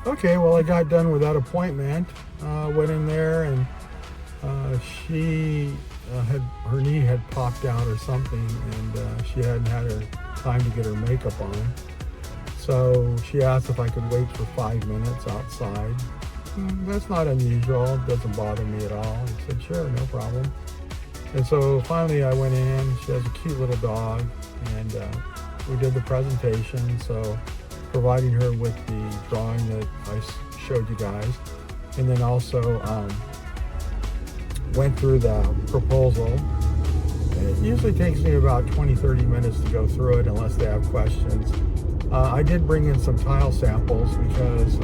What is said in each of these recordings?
Okay, well, I got done with that appointment. Went in there, and she her knee had popped out or something, and she hadn't had her time to get her makeup on. So she asked if I could wait for 5 minutes outside. That's not unusual. It doesn't bother me at all. I said, sure, no problem. And so finally I went in. She has a cute little dog, and we did the presentation. So providing her with the drawing that I showed you guys, and then also went through the proposal. It usually takes me about 20-30 minutes to go through it unless they have questions. I did bring in some tile samples because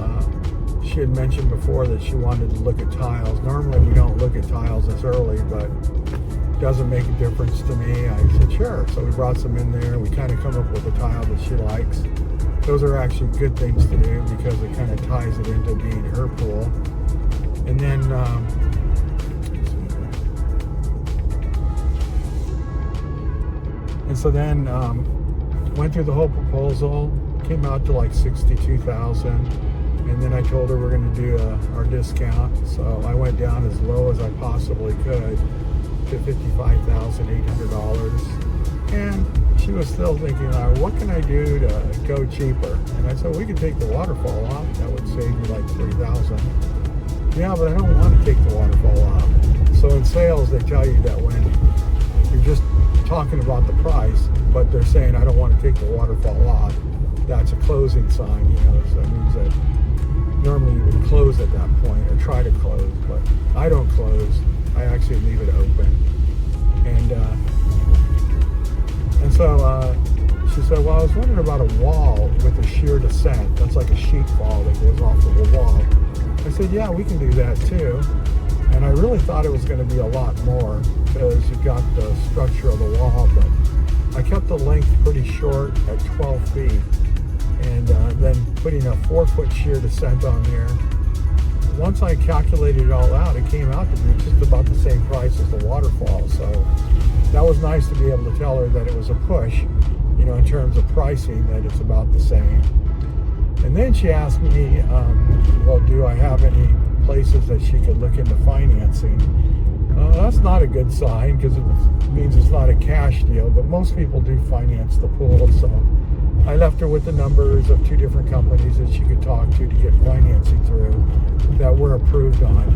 she had mentioned before that she wanted to look at tiles. Normally we don't look at tiles this early, but it doesn't make a difference to me. I said sure. So we brought some in there. We kind of come up with a tile that she likes. Those are actually good things to do because it kind of ties it into being her pool. And then went through the whole proposal, came out to like $62,000, and then I told her we're going to do our discount. So I went down as low as I possibly could to $55,800, and she was still thinking, what can I do to go cheaper? And I said, we can take the waterfall off. That would save you like $3,000. Yeah, but I don't want to take the waterfall off. So in sales, they tell you that when you're just talking about the price, but they're saying, I don't want to take the waterfall off, that's a closing sign, So that means that normally you would close at that point or try to close, but I don't close. I actually leave it open. And so she said, well, I was wondering about a wall with a sheer descent. That's like a sheet fall that goes off of a wall. I said, yeah, we can do that too. And I really thought it was going to be a lot more because you got the structure of the wall, but I kept the length pretty short at 12 feet. And then putting a 4-foot sheer descent on there. Once I calculated it all out, it came out to be just about the same price as the waterfall. So that was nice to be able to tell her that it was a push, in terms of pricing, that it's about the same. And then she asked me, well, do I have any places that she could look into financing? That's not a good sign because it means it's not a cash deal, but most people do finance the pool. So I left her with the numbers of 2 different companies that she could talk to get financing through that we're approved on.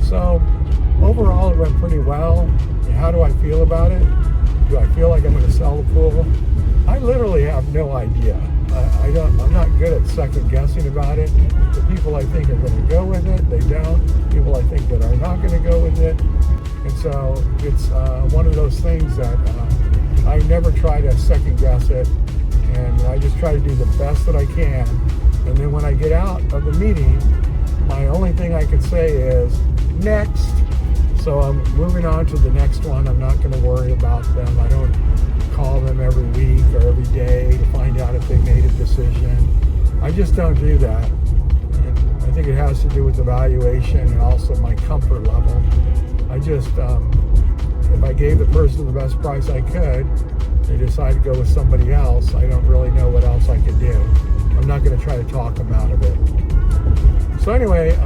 So overall, it went pretty well. How do I feel about it? Do I feel like I'm going to sell the pool? I literally have no idea. I'm not good at second guessing about it. The people I think are going to go with it, they don't. People I think that are not going to go with it. And so it's one of those things that I never try to second guess it. And I just try to do the best that I can. And then when I get out of the meeting, my only thing I can say is, next. So I'm moving on to the next one. I'm not going to worry about them. I don't call them every week or every day to find out if they made a decision. I just don't do that. And I think it has to do with evaluation and also my comfort level. I just, if I gave the person the best price I could, they decide to go with somebody else, I don't really know what else I could do. I'm not going to try to talk them out of it. So anyway,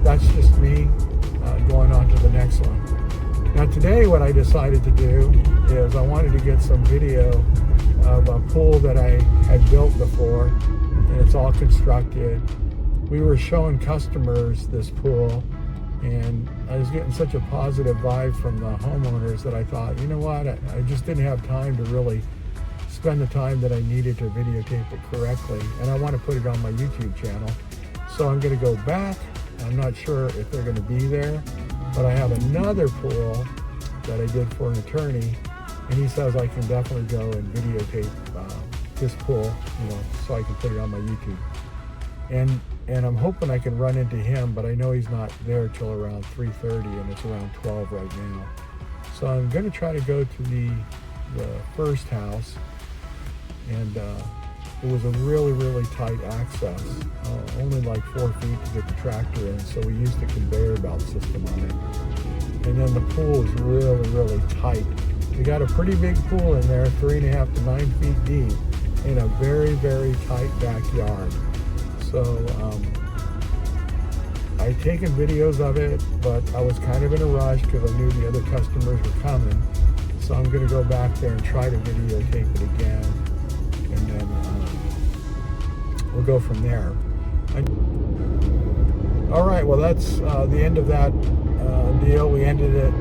that's just me going on to the next one. Now today what I decided to do is I wanted to get some video of a pool that I had built before, and it's all constructed. We were showing customers this pool, and I was getting such a positive vibe from the homeowners that I thought, you know what, I just didn't have time to really spend the time that I needed to videotape it correctly, and I want to put it on my YouTube channel. So I'm going to go back. I'm not sure if they're going to be there, but I have another pool that I did for an attorney, and he says I can definitely go and videotape this pool, so I can put it on my YouTube. And I'm hoping I can run into him, but I know he's not there till around 3:30, and it's around 12 right now. So I'm going to try to go to the first house, and it was a really, really tight access, only like 4 feet to get the tractor in, so we used a conveyor belt system on it. And then the pool is really, really tight. We got a pretty big pool in there, 3.5 to 9 feet deep, in a very, very tight backyard. So I'd taken videos of it, but I was kind of in a rush because I knew the other customers were coming. So I'm going to go back there and try to videotape it again, and then we'll go from there. All right, well, that's the end of that deal. We ended it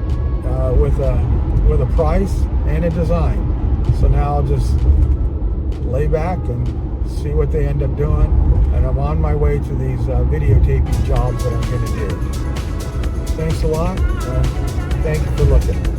with a price and a design. So now I'll just lay back and see what they end up doing. And I'm on my way to these videotaping jobs that I'm going to do. Thanks a lot, and thank you for looking.